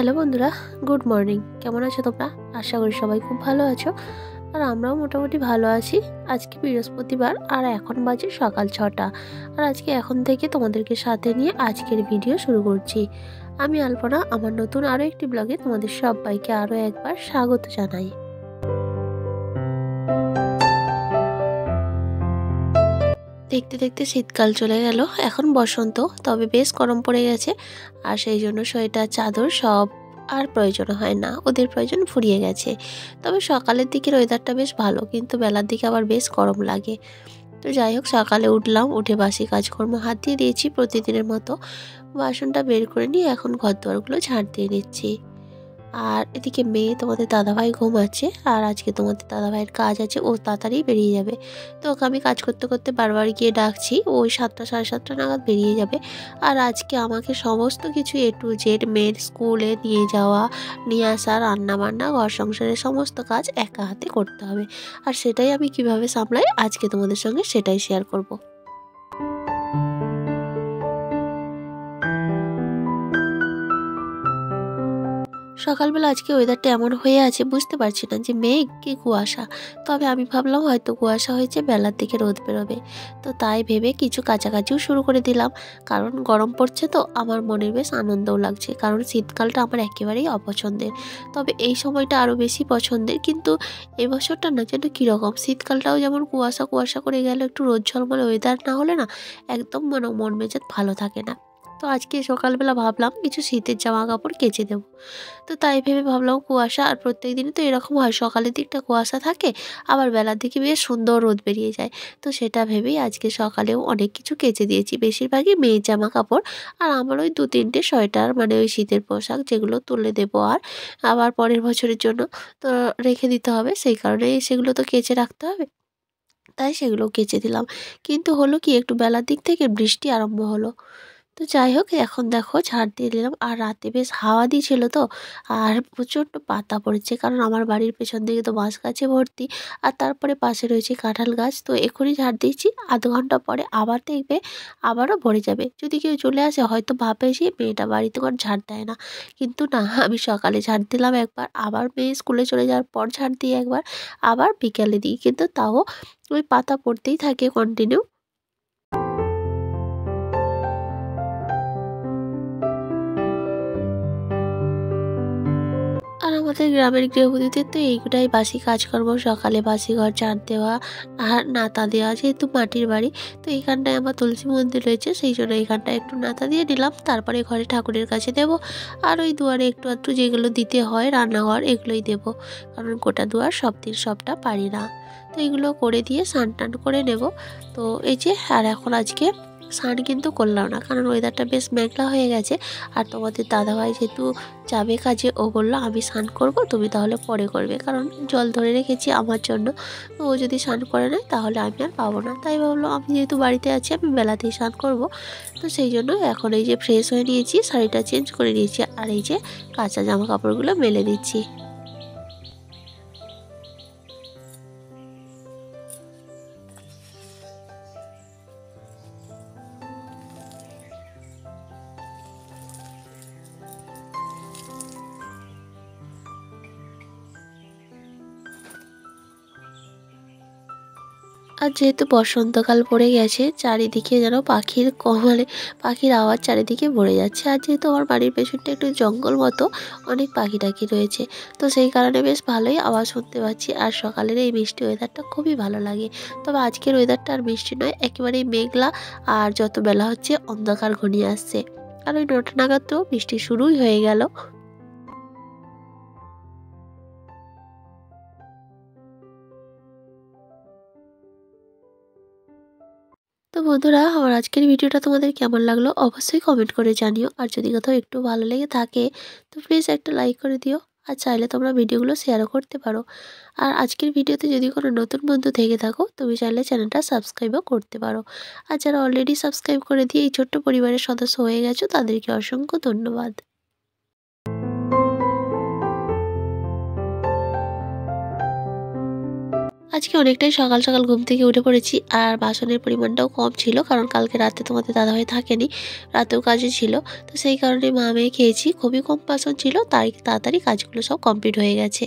Hello বন্ধুরা, good morning. কেমন আছো তোমরা? আশা করি সবাই খুব ভালো আছো। আর আমরাও মোটামুটি ভালো আছি। আজকে বৃহস্পতিবার আর এখন বাজে সকাল 6টা। আর আজকে এখন থেকে তোমাদেরকে সাথে নিয়ে আজকের ভিডিও শুরু করছি। আমি আলপনা, আমার নতুন আরও একটি ব্লগে তোমাদের সবাইকে আরও একবার স্বাগত জানাই। দেখতে দেখতে শীতকাল চলে গেল, এখন বসন্ত, তবে বেশ গরম পড়ে গেছে। আর সেই জন্য সোয়েটার, চাদর সব আর প্রয়োজন হয় না, ওদের প্রয়োজন ফুরিয়ে গেছে। তবে সকালের দিকের ওয়েদারটা বেশ ভালো, কিন্তু বেলার দিকে আবার বেশ গরম লাগে। তো যাই হোক, সকালে উঠলাম, উঠে বাসি কাজকর্ম হাত দিয়ে দিয়েছি প্রতিদিনের মতো। বাসনটা বের করে নিয়ে এখন ঘর দুয়ারগুলো ঝাড় দিয়ে নিচ্ছি। আর এদিকে মেয়ে তোমাদের দাদাভাই ঘুমাচ্ছে, আর আজকে তোমাদের দাদাভাইয়ের কাজ আছে, ও তাড়াতাড়ি বেরিয়ে যাবে। তো ওকে আমি কাজ করতে করতে বারবার গিয়ে ডাকছি, ওই 7টা সাড়ে 7টা নাগাদ বেরিয়ে যাবে। আর আজকে আমাকে সমস্ত কিছু A to Z মেয়ের স্কুলে নিয়ে যাওয়া, নিয়ে আসা, রান্না বান্না, ঘর সংসারের সমস্ত কাজ একা হাতে করতে হবে। আর সেটাই আমি কিভাবে সামলাই আজকে তোমাদের সঙ্গে সেটাই শেয়ার করব। সকালবেলা আজকে ওয়েদারটা এমন হয়ে আছে, বুঝতে পারছি না যে মেঘ কি কুয়াশা। তবে আমি ভাবলাম হয়তো কুয়াশা হয়েছে, বেলার দিকে রোদ বেরোবে। তো তাই ভেবে কিছু কাচাকাচিও শুরু করে দিলাম, কারণ গরম পড়ছে, তো আমার মনে বেশ আনন্দও লাগছে, কারণ শীতকালটা আমার একেবারেই অপছন্দের। তবে এই সময়টা আরও বেশি পছন্দের, কিন্তু এবছরটা না যেন কীরকম, শীতকালটাও যেমন কুয়াশা কুয়াশা করে গেল, একটু রোদ ঝলমলে ওয়েদার না হলে না একদম মন মেজাজ ভালো থাকে না। তো আজকে সকালবেলা ভাবলাম কিছু শীতের জামা কাপড় কেচে দেবো। তো তাই ভেবে ভাবলাম কুয়াশা, আর প্রত্যেক দিনই তো এরকম হয়, সকালের দিকটা কুয়াশা থাকে, আবার বেলার দিকে বেশ সুন্দর রোদ বেরিয়ে যায়। তো সেটা ভেবেই আজকে সকালেও অনেক কিছু কেচে দিয়েছি, বেশিরভাগই মেয়ের জামা কাপড়। আর আমার ওই 2-3টে সোয়েটার, মানে ওই শীতের পোশাক, যেগুলো তুলে দেবো আর আবার পরের বছরের জন্য তো রেখে দিতে হবে, সেই কারণে সেগুলো তো কেচে রাখতে হবে। তাই সেগুলো কেচে দিলাম। কিন্তু হলো কি, একটু বেলার দিক থেকে বৃষ্টি আরম্ভ হলো। তো যাই হোক, এখন দেখো ঝাড় দিয়ে দিলাম। আর রাতে বেশ হাওয়া দিয়েছিল, তো আর প্রচণ্ড পাতা পড়েছে, কারণ আমার বাড়ির পেছন দিকে তো বাঁশ গাছে ভর্তি, আর তারপরে পাশে রয়েছে কাঁঠাল গাছ। তো এখনই ঝাড় দিয়েছি, আধ ঘন্টা পরে আবার দেখবে আবারও ভরে যাবে। যদি কেউ চলে আসে হয়তো ভাবে যে মেয়েটা বাড়িতে কোনো ঝাড় দেয় না, কিন্তু না, আমি সকালে ঝাড় দিলাম একবার, আবার মেয়ে স্কুলে চলে যাওয়ার পর ঝাড় দিই একবার, আবার বিকেলে দিই, কিন্তু তাও ওই পাতা পড়তেই থাকে কন্টিনিউ। আর আমাদের গ্রামের গৃহবধূদের তো এইগুলাই বাসি কাজকর্ম, সকালে বাসি ঘর ঝাড় দেওয়া আর নাতা দেওয়া। যেহেতু মাটির বাড়ি, তো এইখানটায় আমার তুলসী মন্দির রয়েছে, সেই জন্য এইখানটায় একটু নাতা দিয়ে নিলাম, তারপরে ঘরে ঠাকুরের কাছে দেব। আর ওই দুয়ারে একটু একটু যেগুলো দিতে হয়, রান্নাঘর, এগুলোই দেব, কারণ গোটা দুয়ার সব দিন সবটা পারি না। তো এগুলো করে দিয়ে স্নান টান করে নেব। তো এই যে, আর এখন আজকে স্নান কিন্তু করলাম না, কারণ ওয়েদারটা বেশ মেঘলা হয়ে গেছে। আর তোমাদের দাদাভাই যেহেতু যাবে কাজে, ও বললো আমি স্নান করব, তুমি তাহলে পরে করবে, কারণ জল ধরে রেখেছি আমার জন্য। তো ও যদি স্নান করে নেয় তাহলে আমি আর পাবো না, তাই ভাবলো আমি যেহেতু বাড়িতে আছি আমি বেলাতেই স্নান করব। তো সেই জন্য এখন এই যে ফ্রেশ হয়ে নিয়েছি, শাড়িটা চেঞ্জ করে নিয়েছি, আর এই যে কাঁচা জামা কাপড়গুলো মেলে দিচ্ছি। আর যেহেতু বসন্তকাল পড়ে গেছে, চারিদিকে যেন মানে পাখির আওয়াজ চারিদিকে ভরে যাচ্ছে। আর যেহেতু আমার বাড়ির পেছনটা একটু জঙ্গল মতো, অনেক পাখি টাখি রয়েছে, তো সেই কারণে বেশ ভালোই আওয়াজ শুনতে পাচ্ছি। আর সকালের এই মিষ্টি ওয়েদারটা খুবই ভালো লাগে। তবে আজকের ওয়েদারটা আর মিষ্টি নয়, একেবারেই মেঘলা, আর যত বেলা হচ্ছে অন্ধকার ঘনিয়ে আসছে। আর ওই 9টা নাগাদ তো বৃষ্টি শুরুই হয়ে গেল। তো বন্ধুরা, আমার আজকের ভিডিওটা তোমাদের কেমন লাগলো অবশ্যই কমেন্ট করে জানিও। আর যদি কোথাও একটু ভালো লেগে থাকে তো প্লিজ একটা লাইক করে দিও। আর চাইলে তোমরা ভিডিওগুলো শেয়ারও করতে পারো। আর আজকের ভিডিওতে যদি কোনো নতুন বন্ধু থেকে থাকো, তুমি চাইলে চ্যানেলটা সাবস্ক্রাইবও করতে পারো। আর যারা অলরেডি সাবস্ক্রাইব করে দিয়ে এই ছোট্ট পরিবারের সদস্য হয়ে গেছো, তাদেরকে অসংখ্য ধন্যবাদ। আজকে অনেকটাই সকাল সকাল ঘুম থেকে উঠে পড়েছি, আর বাসনের পরিমাণটাও কম ছিল, কারণ কালকে রাতে তোমাদের দাদাভাই থাকেনি, রাতেও কাজে ছিল। তো সেই কারণে মা মেয়ে খেয়েছি, খুবই কম বাসন ছিল, তাই তাড়াতাড়ি কাজগুলো সব কমপ্লিট হয়ে গেছে।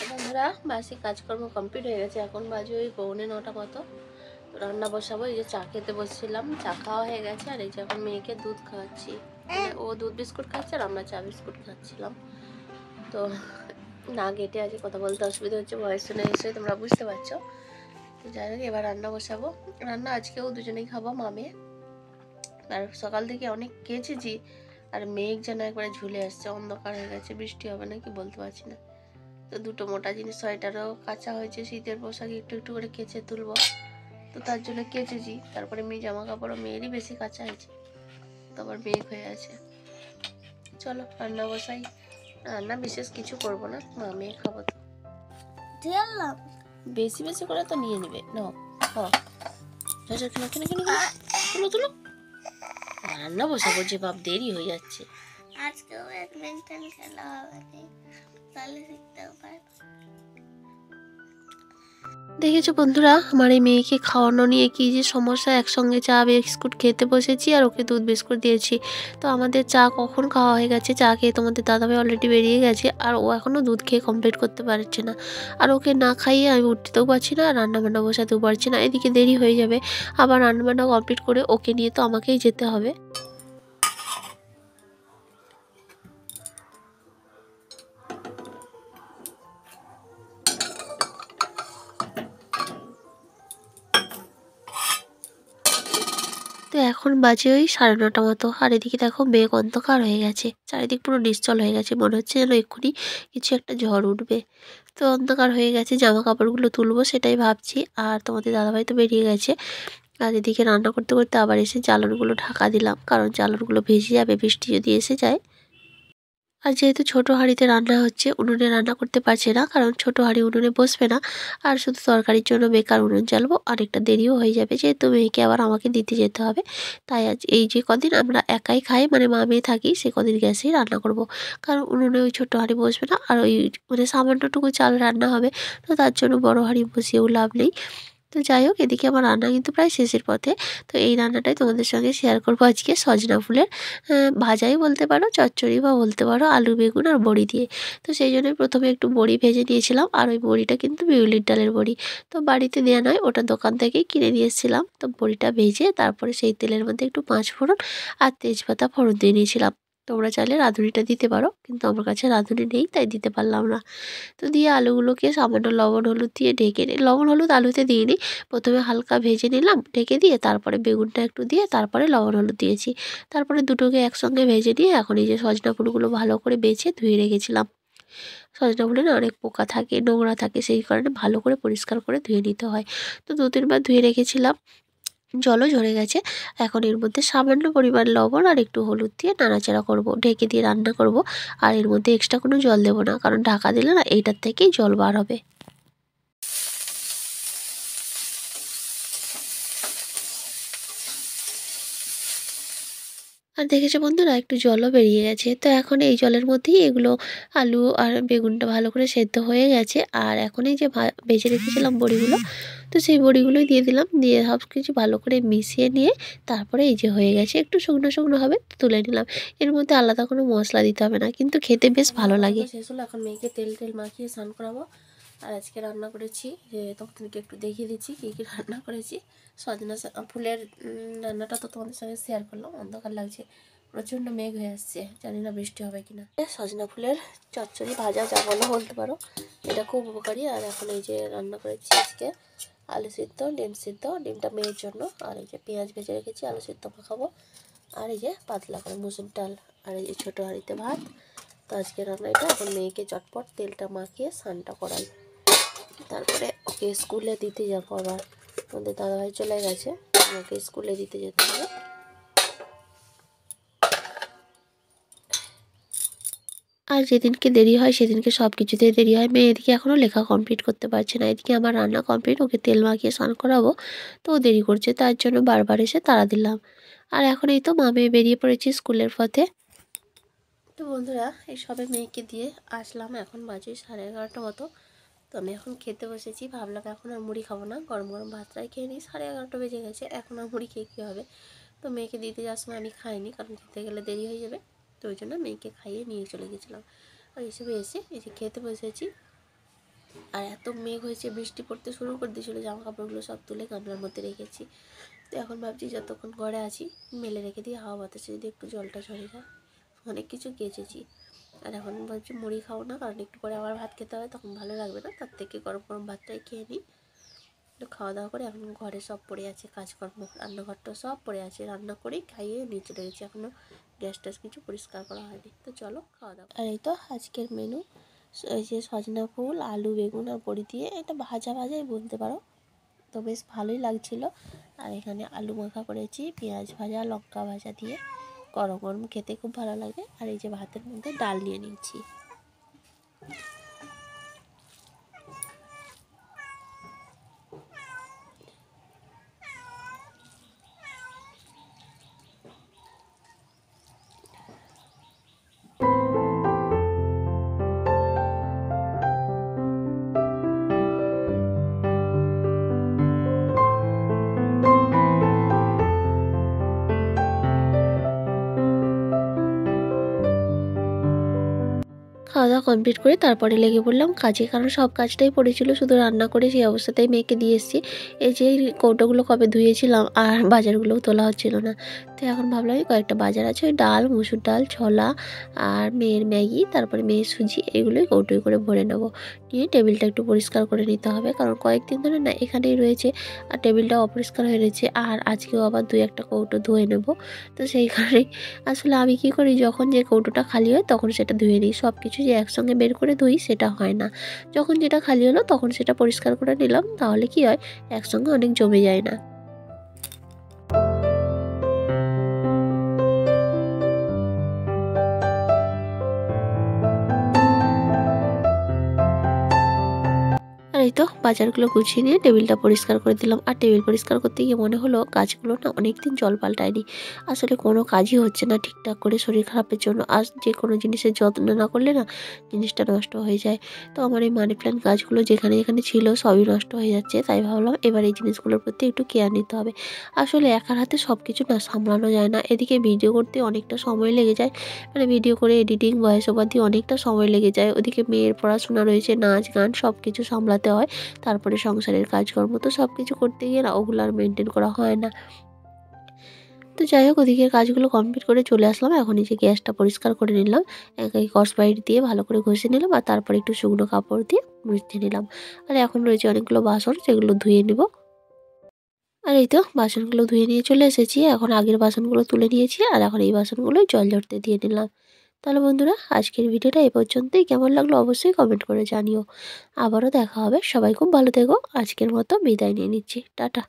বন্ধুরা, বাসি কাজকর্ম কমপ্লিট হয়ে গেছে, এখন বাজে ওই 9:45 মতো। তো রান্না বসাবো। এই যে চা খেতে বসছিলাম, চা খাওয়া হয়ে গেছে, আর এই যে এখন মেয়েকে দুধ খাওয়াচ্ছি। ও দুধ বিস্কুট খাচ্ছে আর আমরা চা বিস্কুট খাচ্ছিলাম। তো না গেটে আজকে কথা বলতে অসুবিধা হচ্ছে, ভয়েস শুনে নিশ্চয়ই তোমরা বুঝতে পারছো। তো যাই হোক, এবার রান্না বসাবো। রান্না আজকেও দুজনেই খাবো, মা মেয়ে। আর সকাল থেকে অনেক কেচেছি, আর মেঘ যেন একবারে ঝুলে আসছে, অন্ধকার হয়ে গেছে, বৃষ্টি হবে নাকি বলতে পারছি না। তো দুটো মোটা জিনিস, সোয়েটারও কাঁচা হয়েছে, শীতের পোশাক একটু একটু করে কেচে তুলবো, তো তার জন্য কেচেছি। তারপরে মেয়ে জামা কাপড়ও মেয়েরই বেশি কাঁচা হয়েছে, তো আবার মেঘ হয়ে আছে। চলো রান্না বসাই। রান্না বিশেষ কিছু করবো না, মা মেয়ে খাবো তো। বেশি বেশি করে তো নিয়ে নিবে, নাও খাও। তুলো তুলো, রান্না বসাবো যে বাপ, দেরি হয়ে যাচ্ছে। আজকেও ব্যাডমিন্টন খেলা হবে, তাহলে শিখতেও পারবো। দেখেছো বন্ধুরা, আমার এই মেয়েকে খাওয়ানো নিয়ে কি যে সমস্যা। একসঙ্গে চা বিস্কুট খেতে বসেছি আর ওকে দুধ বিস্কুট দিয়েছি। তো আমাদের চা কখন খাওয়া হয়ে গেছে, চা খেয়ে তোমাদের দাদাভাই অলরেডি বেরিয়ে গেছে, আর ও এখনও দুধ খেয়ে কমপ্লিট করতে পারছে না। আর ওকে না খাইয়ে আমি উঠতেও পারছি না, আর রান্নাবান্না বসাতেও পারছি না, এদিকে দেরি হয়ে যাবে। আবার রান্নাবান্না কমপ্লিট করে ওকে নিয়ে তো আমাকেই যেতে হবে। তো এখন বাজে ওই 9:30 মতো, আর এদিকে দেখো মেঘ অন্ধকার হয়ে গেছে, চারিদিক পুরো নিশ্চল হয়ে গেছে, মনে হচ্ছে যেন এক্ষুনি কিছু একটা ঝড় উঠবে। তো অন্ধকার হয়ে গেছে, জামা কাপড়গুলো তুলবো সেটাই ভাবছি, আর তোমাদের দাদাভাই তো বেরিয়ে গেছে। আর এদিকে রান্না করতে করতে আবার এসে জ্বালানগুলো ঢাকা দিলাম, কারণ জ্বালানগুলো ভেসে যাবে বৃষ্টি যদি এসে যায়। আর যেহেতু ছোটো হাঁড়িতে রান্না হচ্ছে, উনুনে রান্না করতে পারছে না, কারণ ছোটো হাঁড়ি উনুনে বসবে না। আর শুধু তরকারির জন্য বেকার উনুন জ্বালবো, অনেকটা দেরিও হয়ে যাবে, যেহেতু মেয়েকে আবার আমাকে দিতে যেতে হবে। তাই আজ এই যে কদিন আমরা একাই খাই, মানে মা মেয়ে থাকি, সে কদিন গ্যাসেই রান্না করব। কারণ উনুনে ওই ছোটো হাঁড়ি বসবে না, আর ওই মানে সামান্যটুকু চাল রান্না হবে, তো তার জন্য বড় হাঁড়ি বসিয়েও লাভ নেই। তো যাই হোক, এদিকে আমার রান্না কিন্তু প্রায় শেষের পথে। তো এই রান্নাটাই তোমাদের সঙ্গে শেয়ার করবো আজকে, সজনা ফুলের ভাজাই বলতে পারো, চচ্চড়ি বা বলতে পারো, আলু বেগুন আর বড়ি দিয়ে। তো সেই জন্যই প্রথমে একটু বড়ি ভেজে নিয়েছিলাম, আর ওই বড়িটা কিন্তু বিউলির ডালের বড়ি। তো বাড়িতে দেওয়া নয়, ওটা দোকান থেকেই কিনে নিয়ে এসেছিলাম। তো বড়িটা ভেজে তারপরে সেই তেলের মধ্যে একটু 5 ফোড়ন আর তেজপাতা ফোড়ন দিয়ে নিয়েছিলাম। তোমরা চাইলে রাঁধুনিটা দিতে পারো, কিন্তু আমার কাছে রাঁধুনি নেই, তাই দিতে পারলাম না। তো দিয়ে আলুগুলোকে সামান্য লবণ হলুদ দিয়ে ঢেকে নিই, লবণ হলুদ আলুতে দিইনি, প্রথমে হালকা ভেজে নিলাম ঢেকে দিয়ে, তারপরে বেগুনটা একটু দিয়ে তারপরে লবণ হলুদ দিয়েছি। তারপরে দুটোকে একসঙ্গে ভেজে নিয়ে এখন এই যে সজনা ফুলগুলো ভালো করে বেছে ধুয়ে রেখেছিলাম। সজনা ফুলে না অনেক পোকা থাকে, নোংরা থাকে, সেই কারণে ভালো করে পরিষ্কার করে ধুয়ে নিতে হয়। তো 2-3 বার ধুয়ে রেখেছিলাম, জলও ঝরে গেছে। এখন এর মধ্যে সামান্য পরিমাণ লবণ আর একটু হলুদ দিয়ে নাড়াচাড়া করব, ঢেকে দিয়ে রান্না করব। আর এর মধ্যে এক্সট্রা কোনো জল দেবো না, কারণ ঢাকা দিলে না এইটার থেকেই জল বার হবে। আর দেখেছো বন্ধুরা, একটু জলও বেরিয়ে গেছে। তো এখন এই জলের মধ্যেই এগুলো আলু আর বেগুনটা ভালো করে সেদ্ধ হয়ে গেছে। আর এখন এই যে ভেজে রেখেছিলাম বড়িগুলো, তো সেই বড়িগুলোই দিয়ে দিলাম, দিয়ে সব কিছু ভালো করে মিশিয়ে নিয়ে তারপরে এই যে হয়ে গেছে, একটু শুকনো শুকনো হবে, তো তুলে নিলাম। এর মধ্যে আলাদা কোনো মশলা দিতে হবে না, কিন্তু খেতে বেশ ভালো লাগে। শেষ হলো, এখন মেয়েকে তেল তেল মাখিয়ে স্নান করাবো। আর আজকে রান্না করেছি, যে তোমাদেরকে একটু দেখিয়ে দিচ্ছি কী কী রান্না করেছি। সজনা ফুলের রান্নাটা তো তোমাদের সঙ্গে শেয়ার করলাম। অন্ধকার লাগছে, প্রচণ্ড মেঘ হয়ে আসছে, জানি না বৃষ্টি হবে কিনা। সজনা ফুলের চচ্চড়ি ভাজা যা বলো বলতে পারো, এটা খুব উপকারী। আর এখন এই যে রান্না করেছি আজকে আলু সিদ্ধ, ডিম সিদ্ধ, ডিমটা মেয়ের জন্য, আর এই যে পেঁয়াজ ভেজে রেখেছি, আলু সিদ্ধ মাখাবো, আর এই যে পাতলা করে মুসুর ডাল, আর এই যে ছোটো হাঁড়িতে ভাত। তো আজকে রান্না এটা। এখন মেয়েকে চটপট তেলটা মাখিয়ে স্নানটা করাই, তারপরে ওকে স্কুলে দিতে যাবো। আবার আমাদের দাদাভাই চলে গেছে, আমাকে স্কুলে দিতে যেতে হবে। আর যেদিনকে দেরি হয় সেদিনকে সব কিছুতেই দেরি হয়। মেয়ে এদিকে এখনও লেখা কমপ্লিট করতে পারছে না, এদিকে আমার রান্না কমপ্লিট, ওকে তেল মাখিয়ে স্নান করাবো, তো ও দেরি করছে, তার জন্য বারবার এসে তাড়া দিলাম। আর এখন এই তো মা মেয়ে বেরিয়ে পড়েছি স্কুলের পথে। তো বন্ধুরা, এই সবে মেয়েকে দিয়ে আসলাম, এখন বাজে 11:30 মতো। তো আমি এখন খেতে বসেছি, ভাবলাম এখন আর মুড়ি খাবো না, গরম গরম ভাতটাই খেয়ে নিই। 11:30 বেজে গেছে, এখন আর মুড়ি খেয়ে কী হবে। তো মেয়েকে দিতে যাওয়ার সময় আমি খাইনি, কারণ খেতে গেলে দেরি হয়ে যাবে। তো ওই জন্য মেয়েকে খাইয়ে নিয়ে চলে গেছিলাম। আর হিসেবে এসে এই যে খেতে বসেছি। আর এত মেঘ হয়েছে, বৃষ্টি পড়তে শুরু করে দিয়েছিলো, জামা কাপড়গুলো সব তুলে গামলার মধ্যে রেখেছি। তো এখন ভাবছি যতক্ষণ ঘরে আছি মেলে রেখে দিয়ে হাওয়া বাতাসে যদি একটু জলটা ঝরে যায়। অনেক কিছু কেচেছি। আর এখন ভাবছি মুড়ি খাবো না, কারণ একটু পরে আবার ভাত খেতে হবে, তখন ভালো লাগবে না। তার থেকে গরম গরম ভাতটাই খেয়ে নিই। একটু খাওয়া দাওয়া করে এখন ঘরে সব পড়ে আছে কাজকর্ম, রান্নাঘরটা সব পড়ে আছে, রান্না করেই খাইয়ে নিয়ে চলে গেছি। এখনও গ্যাস ট্যাস কিছু পরিষ্কার করা হয়নি। তো চলো খাওয়া দাওয়া। আর এই তো আজকের মেনু, এই যে সজনা ফুল, আলু, বেগুন আর বড়ি দিয়ে, এটা ভাজা ভাজাই বলতে পারো। তো বেশ ভালোই লাগছিল। আর এখানে আলু মাখা করেছি পেঁয়াজ ভাজা, লঙ্কা ভাজা দিয়ে, গরম গরম খেতে খুব ভালো লাগে। আর এই যে ভাতের মধ্যে ডাল নিয়ে নিচ্ছি। খাওয়া দাওয়া কমপ্লিট করে তারপরে লেগে পড়লাম কাজে, কারণ সব কাজটাই পড়েছিল, শুধু রান্না করে সেই অবস্থাতেই মেয়েকে দিয়ে এসেছি। এই যে কৌটোগুলো কবে ধুয়েছিলাম, আর বাজারগুলোও তোলা হচ্ছিল না। তো এখন ভাবলাম কয়েকটা বাজার আছে, ওই ডাল, মুসুর ডাল, ছোলা আর মেয়ের ম্যাগি, তারপরে মেয়ের সুজি, এগুলোই কৌটোয় করে ভরে নেবো। নিয়ে টেবিলটা একটু পরিষ্কার করে নিতে হবে, কারণ কয়েকদিন ধরে না এখানেই রয়েছে আর টেবিলটা অপরিষ্কার হয়ে রয়েছে। আর আজকেও আবার 2-1টা কৌটো ধুয়ে নেব। তো সেই কারণেই আসলে আমি কী করি, যখন যে কৌটোটা খালি হয় তখন সেটা ধুয়ে নিই। সব কিছু যে একসঙ্গে বের করে ধুই সেটা হয় না। যখন যেটা খালি হলো তখন সেটা পরিষ্কার করে নিলাম, তাহলে কি হয়, একসঙ্গে অনেক জমে যায় না। আর এই তো বাজারগুলো গুছিয়ে নিয়ে টেবিলটা পরিষ্কার করে দিলাম। আর টেবিল পরিষ্কার করতে গিয়ে মনে হলো গাছগুলো না অনেকদিন জল পাল্টায়নি। আসলে কোনো কাজই হচ্ছে না ঠিকঠাক করে শরীর খারাপের জন্য। আর যে কোনো জিনিসের যত্ন না করলে না জিনিসটা নষ্ট হয়ে যায়। তো আমার এই মানি প্ল্যান্ট গাছগুলো যেখানে যেখানে ছিল সবই নষ্ট হয়ে যাচ্ছে। তাই ভাবলাম এবার এই জিনিসগুলোর প্রতি একটু কেয়ার নিতে হবে। আসলে একার হাতে সব কিছু না সামলানো যায় না। এদিকে ভিডিও করতে অনেকটা সময় লেগে যায়। মানে ভিডিও করে এডিটিং, ভয়েস ওভার দিয়ে অনেকটা সময় লেগে যায়। ওদিকে মেয়ের পড়াশোনা রয়েছে, নাচ গান সব কিছু সামলাতে হয়। তারপরে সংসারের কাজকর্ম, তো সব কিছু করতে গিয়ে না ওগুলো আর মেনটেন করা হয় না। তো যাই হোক, ওদিকের কাজগুলো কমপ্লিট করে চলে আসলাম। এখন এই যে গ্যাসটা পরিষ্কার করে নিলাম, এই স্কচব্রাইট দিয়ে ভালো করে ঘষে নিলাম, আর তারপরে একটু শুকনো কাপড় দিয়ে মুছে নিলাম। আর এখন রয়েছে অনেকগুলো বাসন, সেগুলো ধুয়ে নিব। আর এই তো বাসনগুলো ধুয়ে নিয়ে চলে এসেছি। এখন আগের বাসনগুলো তুলে নিয়েছি, আর এখন এই বাসনগুলোই জল ঝরতে দিয়ে নিলাম। তাহলে বন্ধুরা, আজকের ভিডিওটা এ পর্যন্তই। কেমন লাগলো অবশ্যই কমেন্ট করে জানিও। আবারও দেখা হবে। সবাই খুব ভালো থেকো। আজকের মতো বিদায় নিয়ে নিচ্ছি। টাটা।